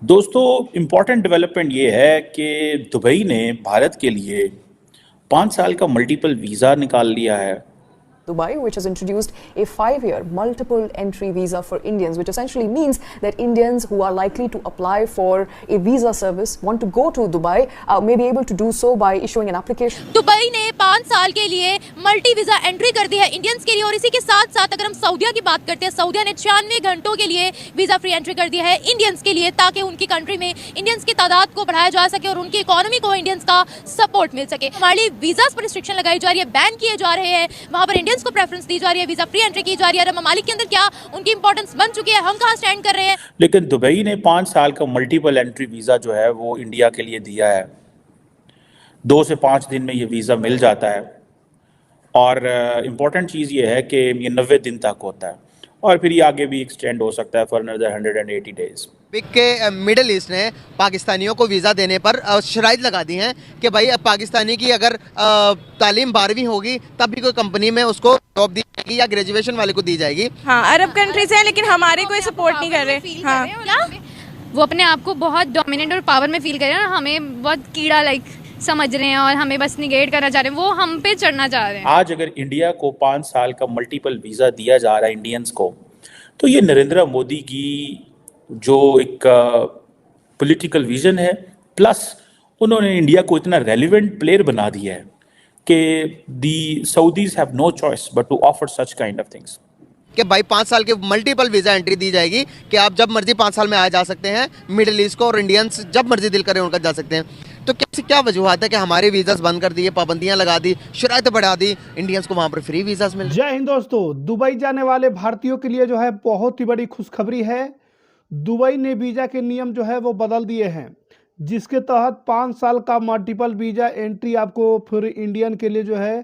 दोस्तों, important development ये है कि दुबई ने भारत के लिए 5 साल का मल्टीपल वीज़ा निकाल लिया है। Dubai, which has introduced a 5-year multiple entry visa for Indians, which essentially means that Indians who are likely to apply for a visa service want to go to Dubai may be able to do so by issuing an application. Dubai ने 5 साल के लिए multi visa entry कर दी है Indians के लिए। और इसी के साथ साथ अगर हम सऊदीया की बात करते हैं, सऊदीया ने 96 घंटों के लिए वीजा फ्री एंट्री कर दिया है इंडियंस के लिए, ताकि उनकी कंट्री में इंडियंस की तादाद को बढ़ाया जा सके और उनकी इकोनॉमी को इंडियंस का सपोर्ट मिल सके। हमारी वीजा पर रिस्ट्रिक्शन लगाई जा रही है, बैन किए जा रहे हैं, वहां पर इंडियंस को प्रेफरेंस दी जा रही है, वीजा फ्री एंट्री की जा रही है। अरब ममालिक के अंदर क्या उनकी इंपॉर्टेंस बन चुकी है, हम कहाँ स्टैंड कर रहे हैं। लेकिन दुबई ने 5 साल का मल्टीपल एंट्री वीज़ा जो है वो इंडिया के लिए दिया है। 2 से 5 दिन में ये वीज़ा मिल जाता है और इम्पॉर्टेंट चीज़ ये है कि ये 90 दिन तक होता है और फिर ये आगे भी एक्सटेंड हो सकता है फॉर अनदर 180 डेज। पिक के मिडिल ईस्ट ने पाकिस्तानियों को वीज़ा देने पर शराइत लगा दी हैं कि भाई अब पाकिस्तानी की अगर तालीम 12वीं होगी तब भी कोई कंपनी में उसको जॉब दी जाएगी या ग्रेजुएशन वाले को दी जाएगी। हाँ, अरब कंट्रीज हैं लेकिन हमारे कोई सपोर्ट नहीं कर रहे। हाँ, क्या वो अपने आप को बहुत डोमिनेंट और पावर में फील कर रहे हैं और हमें बहुत कीड़ा लाइक समझ रहे हैं और हमें बस निगेट करना चाह रहे हैं, वो हम पे चढ़ना चाह रहे हैं। आज अगर इंडिया को 5 साल का मल्टीपल वीज़ा दिया जा रहा है इंडियंस को, तो ये नरेंद्र मोदी की जो एक पॉलिटिकल विजन है, प्लस उन्होंने इंडिया को इतना रेलिवेंट प्लेयर बना दिया है कि the Saudis have no choice but to offer such kind of things. कि भाई 5 साल के मल्टीपल वीज़ा एंट्री दी जाएगी कि आप जब मर्जी 5 साल में आ जा सकते हैं मिडिल ईस्ट को, और इंडियंस जब मर्जी दिल करे उनका जा सकते हैं। तो कैसे क्या वजूहत है कि हमारे वीज़ास बंद कर दिए, पाबंदियां लगा दी, शराइतें बढ़ा दी, इंडियंस को वहां पर फ्री वीज़ास मिल। जय हिंद दोस्तों, दुबई जाने वाले भारतीयों के लिए जो है बहुत ही बड़ी खुशखबरी है। दुबई ने वीज़ा के नियम जो है वो बदल दिए हैं, जिसके तहत 5 साल का मल्टीपल वीज़ा एंट्री आपको फिर इंडियन के लिए जो है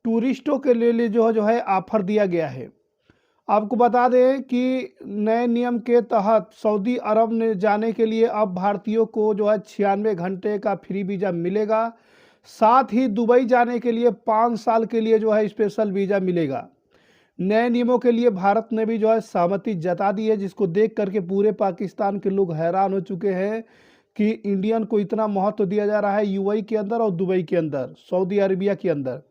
टूरिस्टों के लिए जो है ऑफर दिया गया है। आपको बता दें कि नए नियम के तहत सऊदी अरब में जाने के लिए अब भारतीयों को जो है 96 घंटे का फ्री वीज़ा मिलेगा। साथ ही दुबई जाने के लिए 5 साल के लिए जो है स्पेशल वीज़ा मिलेगा। नए नियमों के लिए भारत ने भी जो है सहमति जता दी है, जिसको देख करके पूरे पाकिस्तान के लोग हैरान हो चुके हैं कि इंडियन को इतना महत्व दिया जा रहा है यूएई के अंदर और दुबई के अंदर, सऊदी अरबिया के अंदर।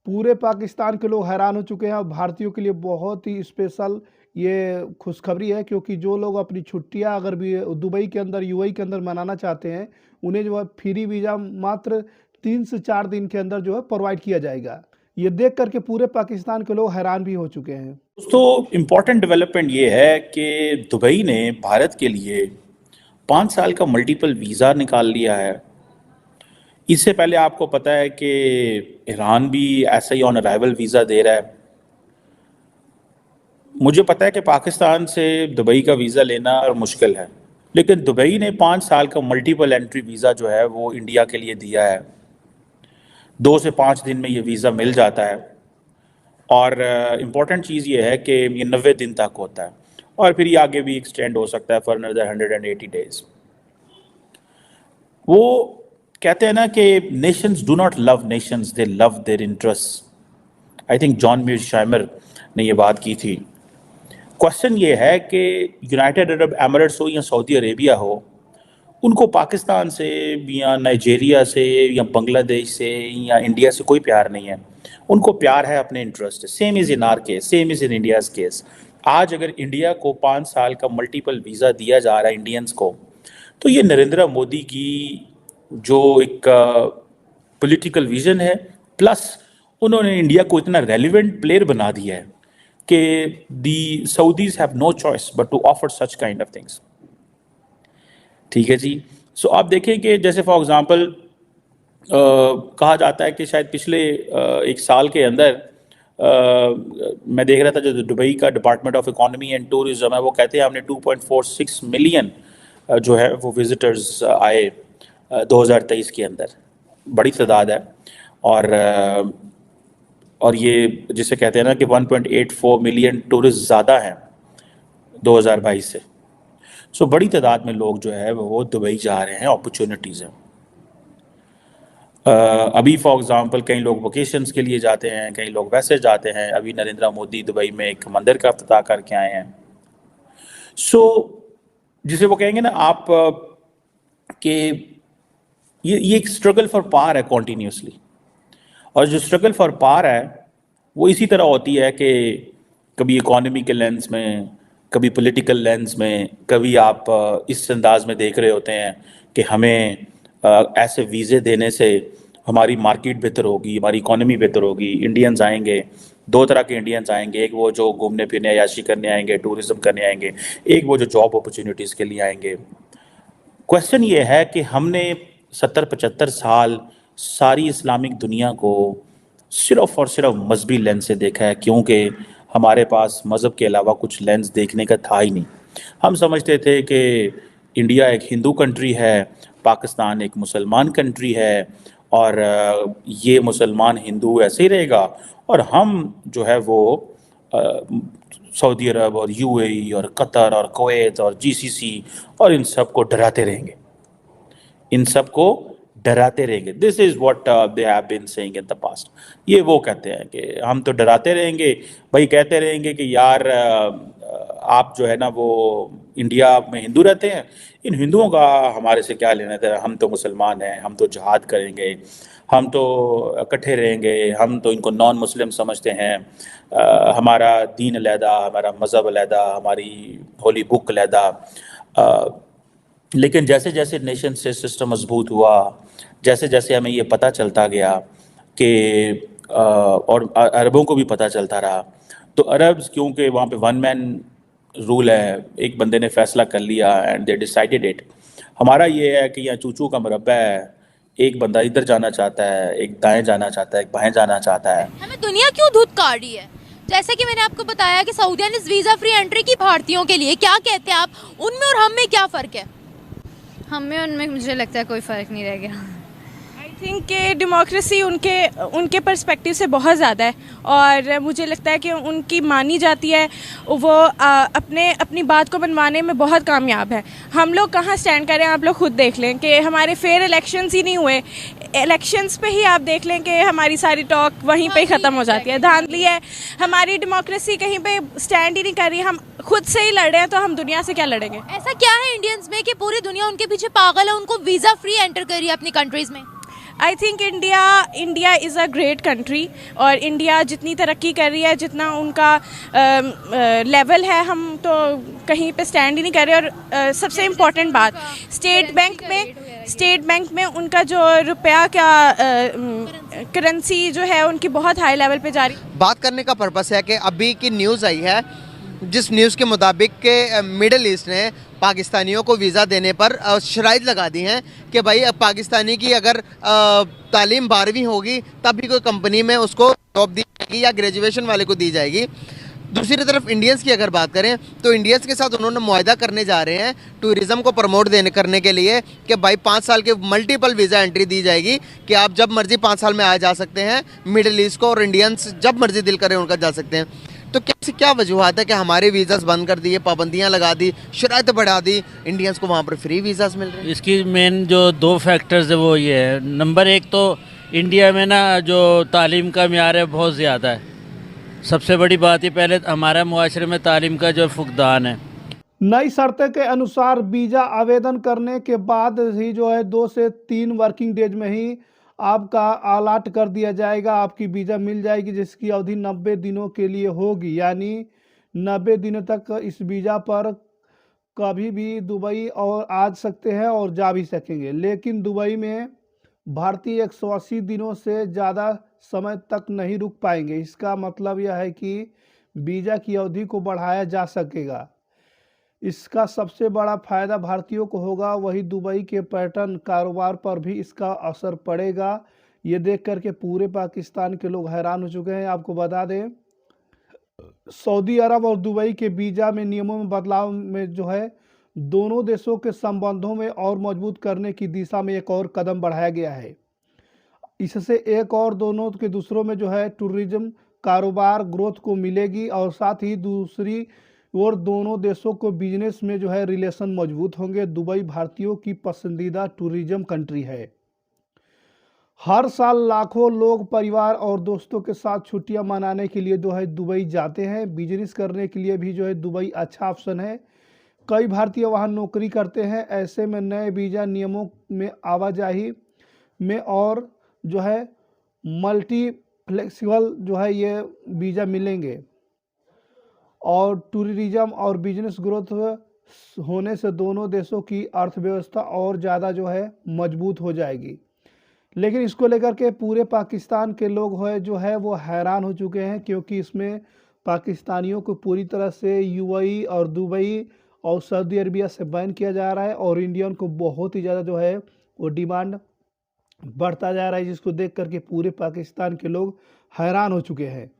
पूरे पाकिस्तान के लोग हैरान हो चुके हैं और भारतीयों के लिए बहुत ही स्पेशल ये खुशखबरी है, क्योंकि जो लोग अपनी छुट्टियां अगर भी दुबई के अंदर यूएई के अंदर मनाना चाहते हैं, उन्हें जो है फ्री वीज़ा मात्र 3 से 4 दिन के अंदर जो है प्रोवाइड किया जाएगा। ये देख करके पूरे पाकिस्तान के लोग हैरान भी हो चुके हैं। दोस्तों, इम्पॉर्टेंट डेवलपमेंट ये है कि दुबई ने भारत के लिए 5 साल का मल्टीपल वीज़ा निकाल लिया है। इससे पहले आपको पता है कि ईरान भी ऐसा ही ऑन अराइवल वीज़ा दे रहा है। मुझे पता है कि पाकिस्तान से दुबई का वीज़ा लेना मुश्किल है, लेकिन दुबई ने 5 साल का मल्टीपल एंट्री वीज़ा जो है वो इंडिया के लिए दिया है। 2 से 5 दिन में ये वीज़ा मिल जाता है और इम्पॉर्टेंट चीज़ ये है कि ये 90 दिन तक होता है और फिर ये आगे भी एक्सटेंड हो सकता है फॉर अनदर 180 डेज। वो कहते हैं ना कि nations do not love nations, they love their interest. I think John Mearsheimer ने ये बात की थी। क्वेश्चन ये है कि यूनाइटेड अरब एमिरेट्स हो या सऊदी अरेबिया हो, उनको पाकिस्तान से या नाइजीरिया से या बांग्लादेश से या इंडिया से कोई प्यार नहीं है। उनको प्यार है अपने interest. Same is in are case, same is in India's case. आज अगर इंडिया को 5 साल का मल्टीपल वीज़ा दिया जा रहा है इंडियंस को, तो ये नरेंद्र मोदी की जो एक पॉलिटिकल विजन है, प्लस उन्होंने इंडिया को इतना रेलिवेंट प्लेयर बना दिया है कि the Saudis have no choice but to offer such kind of things. ठीक है जी। सो आप देखें कि जैसे फॉर एग्जांपल कहा जाता है कि शायद पिछले 1 साल के अंदर मैं देख रहा था, जो दुबई का department of economy and tourism है, वो कहते हैं हमने 2.46 मिलियन जो है वो विजिटर्स आए 2023 के अंदर। बड़ी तादाद है और ये जिसे कहते हैं ना कि 1.84 मिलियन टूरिस्ट ज़्यादा हैं 2022 से। सो बड़ी तादाद में लोग जो है वो दुबई जा रहे हैं, अपॉर्चुनिटीज़ हैं। अभी फॉर एग्ज़ाम्पल कई लोग वकेशंस के लिए जाते हैं, कई लोग वैसे जाते हैं। अभी नरेंद्र मोदी दुबई में एक मंदिर का इफ्तिताह करके आए हैं। सो जिसे वो कहेंगे ना आप कि ये एक स्ट्रगल फॉर पावर है कॉन्टीन्यूसली, और जो स्ट्रगल फॉर पावर है वो इसी तरह होती है कि कभी इकोनॉमी के लेंस में, कभी पॉलिटिकल लेंस में, कभी आप इस अंदाज में देख रहे होते हैं कि हमें ऐसे वीज़े देने से हमारी मार्केट बेहतर होगी, हमारी इकोनॉमी बेहतर होगी, इंडियंस आएंगे। दो तरह के इंडियंस आएंगे, एक वो जो घूमने फिरने अय्याशी करने आएंगे, टूरिज्म करने आएंगे, एक वो जो जॉब अपॉर्चुनिटीज़ के लिए आएंगे। क्वेश्चन ये है कि हमने 70-75 साल सारी इस्लामिक दुनिया को सिर्फ और सिर्फ मजहबी लेंस से देखा है, क्योंकि हमारे पास मज़हब के अलावा कुछ लेंस देखने का था ही नहीं। हम समझते थे कि इंडिया एक हिंदू कंट्री है, पाकिस्तान एक मुसलमान कंट्री है, और ये मुसलमान हिंदू ऐसे ही रहेगा, और हम जो है वो सऊदी अरब और यूएई और कतर और कुवैत और जीसीसी और इन सब को डराते रहेंगे, इन सब को डराते रहेंगे। This is what they have been saying in the past. ये वो कहते हैं कि हम तो डराते रहेंगे भाई, कहते रहेंगे कि यार आप जो है ना वो इंडिया में हिंदू रहते हैं, इन हिंदुओं का हमारे से क्या लेना देना, हम तो मुसलमान हैं, हम तो जिहाद करेंगे, हम तो इकट्ठे रहेंगे, हम तो इनको नॉन मुस्लिम समझते हैं, हमारा दीन अलहदा, हमारा मज़हब अलहदा, हमारी होली बुक अलहदा। लेकिन जैसे जैसे नेशन से सिस्टम मजबूत हुआ, जैसे जैसे हमें ये पता चलता गया कि और अरबों को भी पता चलता रहा, तो अरब्स क्योंकि वहाँ पे वन मैन रूल है, एक बंदे ने फैसला कर लिया एंड दे डिसाइडेड इट। हमारा ये है कि यहाँ चूचू का मुरब्बा है, एक बंदा इधर जाना चाहता है, एक दाएं जाना चाहता है, एक बाएं जाना चाहता है। हमें दुनिया क्यों धुतकार रही है? जैसे कि मैंने आपको बताया कि सऊदिया ने वीजा फ्री एंट्री की भारतीयों के लिए, क्या कहते हैं आप, उनमें और हम में क्या फ़र्क है? हमें उनमें मुझे लगता है कोई फ़र्क नहीं रह गया। आई थिंक कि डेमोक्रेसी उनके पर्सपेक्टिव से बहुत ज़्यादा है, और मुझे लगता है कि उनकी मानी जाती है, वो अपनी बात को मनवाने में बहुत कामयाब है। हम लोग कहाँ स्टैंड करें, आप लोग खुद देख लें कि हमारे फेयर इलेक्शंस ही नहीं हुए, इलेक्शंस पे ही आप देख लें कि हमारी सारी टॉक वहीं पे ही ख़त्म हो जाती है। धांधली है, हमारी डेमोक्रेसी कहीं पे स्टैंड ही नहीं कर रही। हम खुद से ही लड़ रहे हैं तो हम दुनिया से क्या लड़ेंगे? ऐसा क्या है इंडियंस में कि पूरी दुनिया उनके पीछे पागल है, उनको वीजा फ्री एंटर कर रही है अपनी कंट्रीज में? I think India is a great country, और इंडिया जितनी तरक्की कर रही है, जितना उनका लेवल है, हम तो कहीं पे स्टैंड ही नहीं कर रहे। और सबसे इम्पोर्टेंट बात, स्टेट बैंक में उनका जो रुपया का करेंसी जो है उनकी बहुत हाई लेवल पे जा रही। बात करने का पर्पस है कि अभी की न्यूज़ आई है, जिस न्यूज़ के मुताबिक के मिडिल ईस्ट ने पाकिस्तानियों को वीज़ा देने पर शराइत लगा दी हैं कि भाई अब पाकिस्तानी की अगर तालीम 12वीं होगी तब भी कोई कंपनी में उसको जॉब दी जाएगी या ग्रेजुएशन वाले को दी जाएगी। दूसरी तरफ इंडियंस की अगर बात करें तो इंडियंस के साथ उन्होंने मुआहदा करने जा रहे हैं टूरिज़्म को प्रमोट करने के लिए कि भाई 5 साल के मल्टीपल वीज़ा एंट्री दी जाएगी कि आप जब मर्जी 5 साल में आ जा सकते हैं मिडिल ईस्ट को, और इंडियंस जब मर्जी दिल करे उनका जा सकते हैं। तो क्या वजूहत है कि हमारे वीज़ास बंद कर दिए, पाबंदियां लगा दी, शराइत बढ़ा दी, इंडियंस को वहाँ पर फ्री वीज़ास मिल रहे हैं? इसकी मेन जो 2 फैक्टर्स है वो ये है। नंबर 1 तो इंडिया में ना जो तालीम का म्यार है बहुत ज़्यादा है। सबसे बड़ी बात ये, पहले हमारा मुआशरे में तालीम का जो फुकदान है। नई शर्तें के अनुसार वीज़ा आवेदन करने के बाद ही जो है 2 से 3 वर्किंग डेज में ही आपका अलॉट कर दिया जाएगा, आपकी वीज़ा मिल जाएगी, जिसकी अवधि 90 दिनों के लिए होगी। यानी 90 दिनों तक इस वीज़ा पर कभी भी दुबई और आ सकते हैं और जा भी सकेंगे। लेकिन दुबई में भारतीय 180 दिनों से ज़्यादा समय तक नहीं रुक पाएंगे। इसका मतलब यह है कि वीज़ा की अवधि को बढ़ाया जा सकेगा। इसका सबसे बड़ा फायदा भारतीयों को होगा, वही दुबई के पर्यटन कारोबार पर भी इसका असर पड़ेगा। ये देख करके पूरे पाकिस्तान के लोग हैरान हो चुके हैं। आपको बता दें, सऊदी अरब और दुबई के वीज़ा में नियमों में बदलाव में जो है दोनों देशों के संबंधों में और मजबूत करने की दिशा में एक और कदम बढ़ाया गया है। इससे एक और दोनों के दूसरों में जो है टूरिज्म कारोबार ग्रोथ को मिलेगी, और साथ ही दूसरी और दोनों देशों को बिजनेस में जो है रिलेशन मजबूत होंगे। दुबई भारतीयों की पसंदीदा टूरिज्म कंट्री है। हर साल लाखों लोग परिवार और दोस्तों के साथ छुट्टियां मनाने के लिए जो है दुबई जाते हैं। बिजनेस करने के लिए भी जो है दुबई अच्छा ऑप्शन है। कई भारतीय वहाँ नौकरी करते हैं। ऐसे में नए वीज़ा नियमों में आवाजाही में और जो है मल्टी फ्लेक्सिबल जो है ये वीज़ा मिलेंगे और टूरिज्म और बिजनेस ग्रोथ होने से दोनों देशों की अर्थव्यवस्था और ज़्यादा जो है मजबूत हो जाएगी। लेकिन इसको लेकर के पूरे पाकिस्तान के लोग जो है वो हैरान हो चुके हैं, क्योंकि इसमें पाकिस्तानियों को पूरी तरह से यूएई और दुबई और सऊदी अरबिया से बैन किया जा रहा है और इंडियन को बहुत ही ज़्यादा जो है वो डिमांड बढ़ता जा रहा है, जिसको देख करके पूरे पाकिस्तान के लोग हैरान हो चुके हैं।